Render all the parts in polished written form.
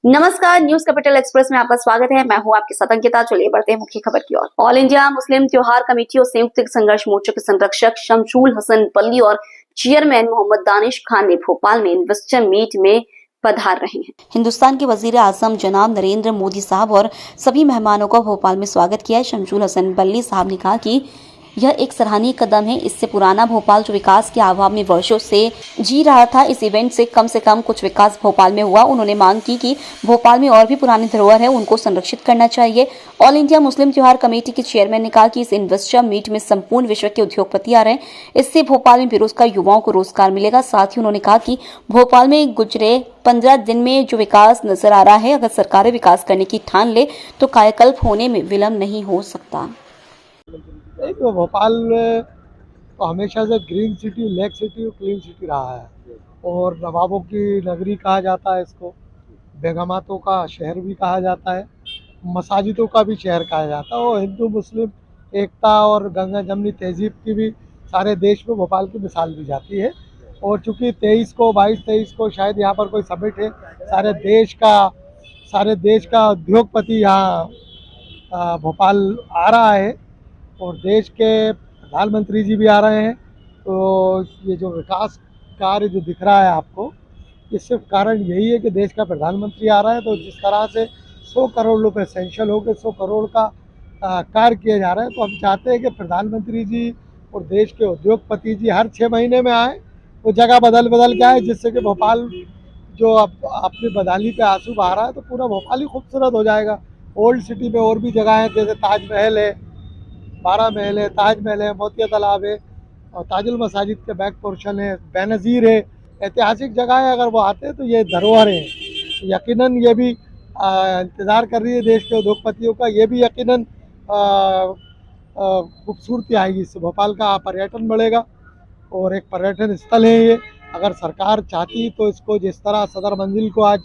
नमस्कार, news capital express में आपका स्वागत है। मैं हूं आपके साथ अंकिता। चलिए बढ़ते हैं मुख्य खबर की ओर। ऑल इंडिया मुस्लिम त्योहार कमेटी और संयुक्त संघर्ष मोर्चा के संरक्षक शमशूल हसन बल्ली और चेयरमैन मोहम्मद दानिश खान ने भोपाल में इन्वेस्टर मीट में पधार रहे हैं। हिंदुस्तान के वजीर आजम जनाब नरेंद्र मोदी साहब और सभी मेहमानों का भोपाल में स्वागत किया। शमशूल हसन बल्ली साहब ने कहा कि यह एक सराहनीय कदम है। इससे पुराना भोपाल जो विकास के अभाव में वर्षों से जी रहा था, इस इवेंट से कम कुछ विकास भोपाल में हुआ। उन्होंने मांग की कि भोपाल में और भी पुरानी धरोहर है, उनको संरक्षित करना चाहिए। ऑल इंडिया मुस्लिम त्योहार कमेटी के चेयरमैन ने कहा कि इस इन्वेस्टर मीट में संपूर्ण विश्व के उद्योगपति आ रहे हैं। इससे भोपाल में बेरोजगार युवाओं को रोजगार मिलेगा। साथ ही उन्होंने कहा कि भोपाल में गुजरे 15 दिन में जो विकास नजर आ रहा है, अगर सरकारें विकास करने की ठान ले तो कायाकल्प होने में विलंब नहीं हो सकता। तो भोपाल तो हमेशा से ग्रीन सिटी, लेक सिटी और क्लीन सिटी रहा है और नवाबों की नगरी कहा जाता है इसको, बेगमातों का शहर भी कहा जाता है, मसाजिदों का भी शहर कहा जाता है और हिंदू मुस्लिम एकता और गंगा जमनी तहजीब की भी सारे देश में भोपाल की मिसाल दी जाती है। और चूँकि 22-23 को शायद यहाँ पर कोई समिट है, सारे देश का उद्योगपति यहाँ भोपाल आ रहा है और देश के प्रधानमंत्री जी भी आ रहे हैं। तो ये जो विकास कार्य जो दिख रहा है आपको, इससे कारण यही है कि देश का प्रधानमंत्री आ रहा है। तो जिस तरह से 100 करोड़ रुपए सैंक्शन होकर 100 करोड़ का कार्य किया जा रहा है, तो हम चाहते हैं कि प्रधानमंत्री जी और देश के उद्योगपति जी हर 6 महीने में आए, वो जगह बदल के आए, जिससे कि भोपाल जो अब अपनी बदहाली पे आंसू बहा रहा है, तो पूरा भोपाल ही खूबसूरत हो जाएगा। ओल्ड सिटी में और भी जगह है, जैसे ताजमहल है, 12 महल है, ताजमहल है, मोतिया तालाब है और ताजुल मसाजिद के बैक पोर्शन है, बेनज़ीर है, ऐतिहासिक जगह है। अगर वो आते हैं तो ये धरोहर है। यकीनन ये भी इंतज़ार कर रही है देश के उद्योगपतियों का, ये भी यकीनन खूबसूरती आएगी। इससे भोपाल का पर्यटन बढ़ेगा और एक पर्यटन स्थल है ये। अगर सरकार चाहती तो इसको जिस तरह सदर मंजिल को आज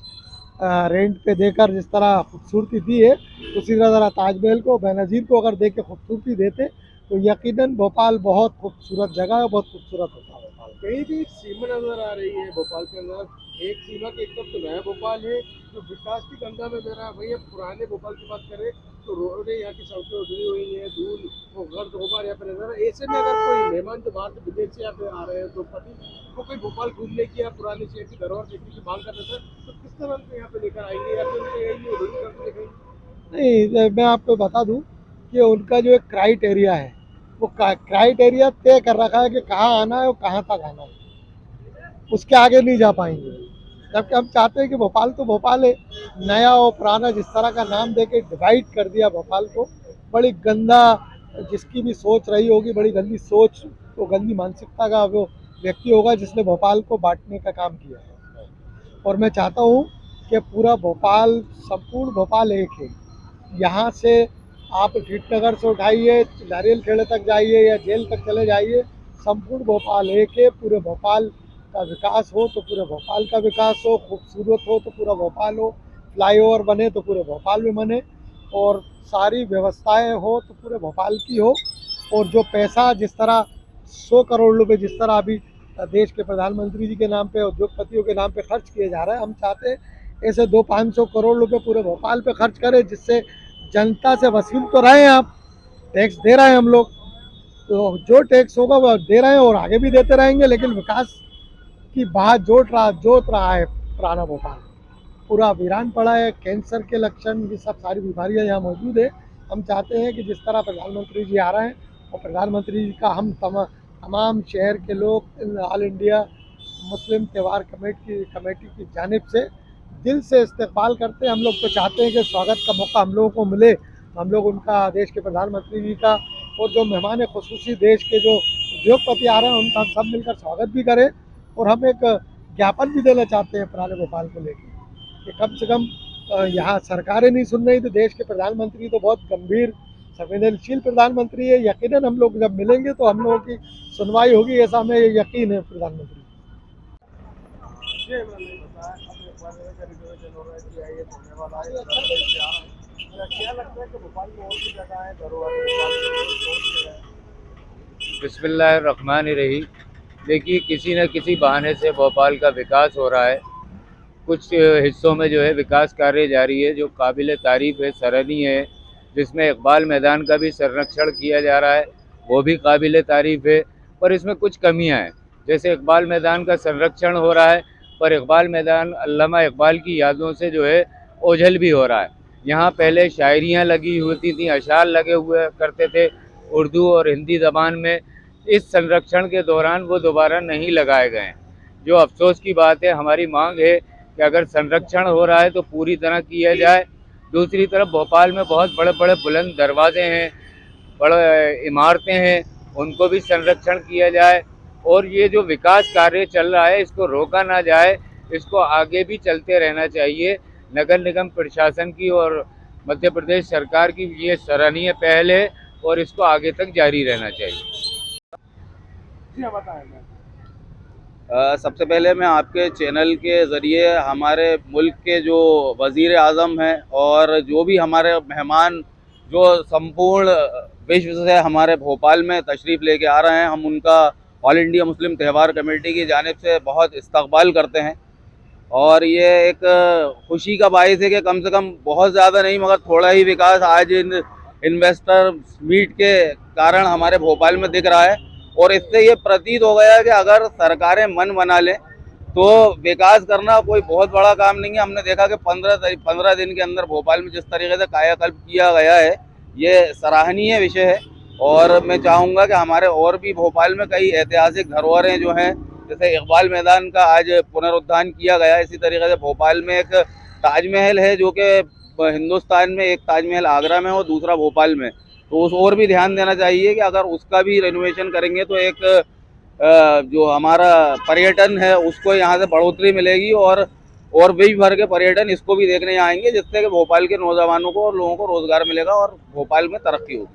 रेंट पे देकर जिस तरह खूबसूरती दी है, उसी तरह ताजमहल को, बेनज़ीर को अगर दे के खूबसूरती देते तो यकीनन भोपाल बहुत खूबसूरत जगह है, बहुत खूबसूरत होता है। कहीं भी एक सीमा नजर आ रही है भोपाल के अंदर। एक सीमा के एक तरफ तो नया भोपाल है जो विकास की गंगा में बह रहा है, वही अब पुराने भोपाल की बात करें तो रोडें यहाँ की सड़कें उजड़ी हुई हैं, धूल वो गर्द गुबार यहाँ पे नजर है। ऐसे में अगर कोई मेहमान जो बाहर से विदेश से यहाँ पे आ रहे हैं तो पति को कोई भोपाल घूमने की या पुरानी शहर की धरोहर देखने की मांग कर रहे थे, तो किस तरह से यहाँ पे लेकर आएंगे या फिर उनको यही नहीं, मैं आपको बता दूं कि उनका जो एक क्राइटेरिया है, वो क्राइटेरिया तय कर रखा है कि कहाँ आना है और कहाँ तक आना है, उसके आगे नहीं जा पाएंगे। जबकि हम चाहते हैं कि भोपाल तो भोपाल है, नया और पुराना जिस तरह का नाम देके डिवाइड कर दिया भोपाल को, बड़ी गंदा, जिसकी भी सोच रही होगी, बड़ी गंदी सोच, वो गंदी मानसिकता का वो व्यक्ति होगा जिसने भोपाल को बांटने का काम किया है। और मैं चाहता हूँ कि पूरा भोपाल, संपूर्ण भोपाल एक है। यहाँ से आप हीटनगर से उठाइए, नारियल खेड़े तक जाइए या जेल तक चले जाइए, संपूर्ण भोपाल एक है। पूरे भोपाल का विकास हो तो पूरे भोपाल का विकास हो, खूबसूरत हो तो पूरा भोपाल हो, फ्लाईओवर बने तो पूरे भोपाल में बने और सारी व्यवस्थाएं हो तो पूरे भोपाल की हो। और जो पैसा जिस तरह 100 करोड़ रुपए जिस तरह अभी देश के प्रधानमंत्री जी के नाम पे, उद्योगपतियों के नाम पे खर्च किए जा रहे हैं, हम चाहते हैं ऐसे 200-500 करोड़ रुपए पूरे भोपाल पे खर्च करें, जिससे जनता से वसूल तो रहे हैं, आप टैक्स दे रहे हैं हम लोग, तो जो टैक्स होगा वो दे रहे हैं और आगे भी देते रहेंगे, लेकिन विकास की बात जोत रहा है पुराना भोपाल। पूरा वीरान पड़ा है, कैंसर के लक्षण, ये सब सारी बीमारियां यहाँ मौजूद है। हम चाहते हैं कि जिस तरह प्रधानमंत्री जी आ रहे हैं और प्रधानमंत्री जी का हम तमाम शहर के लोग ऑल इंडिया मुस्लिम त्योहार कमेटी की जानिब से दिल से इस्तकबाल करते हैं। हम लोग तो चाहते हैं कि स्वागत का मौका हम लोगों को मिले, हम लोग उनका, देश के प्रधानमंत्री जी का और जो मेहमान खुसूसी देश के जो उद्योगपति आ रहे हैं उनका हम सब मिलकर स्वागत भी करें। और हम एक ज्ञापन भी देना चाहते हैं पुराने भोपाल को लेकर कि कम से कम यहाँ सरकारें नहीं सुन रही तो देश के प्रधानमंत्री तो बहुत गंभीर संवेदनशील प्रधानमंत्री है, यकीनन हम लोग जब मिलेंगे तो हम लोगों की सुनवाई होगी, ऐसा हमें यकीन है प्रधानमंत्री। क्या लगता है कि भोपाल में और भी जगह है धरोहर? बिस्मिल्लाहिर्रहमानिर्रहीम। देखिए, किसी न किसी बहाने से भोपाल का विकास हो रहा है कुछ हिस्सों में जो है विकास कार्य जारी है जो काबिल तारीफ़ है, सराहनीय है, जिसमें इकबाल मैदान का भी संरक्षण किया जा रहा है, वो भी काबिल तारीफ़ है। पर इसमें कुछ कमियां हैं, जैसे इकबाल मैदान का संरक्षण हो रहा है पर इकबाल मैदान अल्लामा इकबाल की यादों से जो है ओझल भी हो रहा है। यहाँ पहले शायरियाँ लगी होती थी, अशार लगे हुए करते थे उर्दू और हिंदी ज़बान में। इस संरक्षण के दौरान वो दोबारा नहीं लगाए गए हैं, जो अफसोस की बात है। हमारी मांग है कि अगर संरक्षण हो रहा है तो पूरी तरह किया जाए। दूसरी तरफ भोपाल में बहुत बड़े बड़े बुलंद दरवाजे हैं, बड़े इमारतें हैं, उनको भी संरक्षण किया जाए। और ये जो विकास कार्य चल रहा है इसको रोका ना जाए, इसको आगे भी चलते रहना चाहिए। नगर निगम प्रशासन की और मध्य प्रदेश सरकार की ये सराहनीय पहल है और इसको आगे तक जारी रहना चाहिए। जी हाँ, बताएं मैम। सबसे पहले मैं आपके चैनल के ज़रिए हमारे मुल्क के जो वज़ीर आज़म हैं और जो भी हमारे मेहमान जो संपूर्ण विश्व से हमारे भोपाल में तशरीफ़ लेके आ रहे हैं, हम उनका ऑल इंडिया मुस्लिम त्यौहार कमेटी की जानिब से बहुत इस्तकबाल करते हैं। और ये एक खुशी का बाइस है कि कम से कम बहुत ज़्यादा नहीं मगर थोड़ा ही विकास आज इन इन्वेस्टर मीट के कारण हमारे भोपाल में दिख रहा है। और इससे ये प्रतीत हो गया है कि अगर सरकारें मन बना लें तो विकास करना कोई बहुत बड़ा काम नहीं है। हमने देखा कि 15 दिन के अंदर भोपाल में जिस तरीके से कायाकल्प किया गया है, ये सराहनीय विषय है। और मैं चाहूँगा कि हमारे और भी भोपाल में कई ऐतिहासिक धरोहरें जो हैं, जैसे इकबाल मैदान का आज पुनरुद्धार किया गया, इसी तरीके से भोपाल में एक ताजमहल है जो कि हिंदुस्तान में एक ताजमहल आगरा में और दूसरा भोपाल में, तो उस और भी ध्यान देना चाहिए कि अगर उसका भी रेनोवेशन करेंगे तो एक जो हमारा पर्यटन है उसको यहाँ से बढ़ोतरी मिलेगी और भी भर के पर्यटन इसको भी देखने आएंगे, जिससे कि भोपाल के नौजवानों को और लोगों को रोज़गार मिलेगा और भोपाल में तरक्की होगी।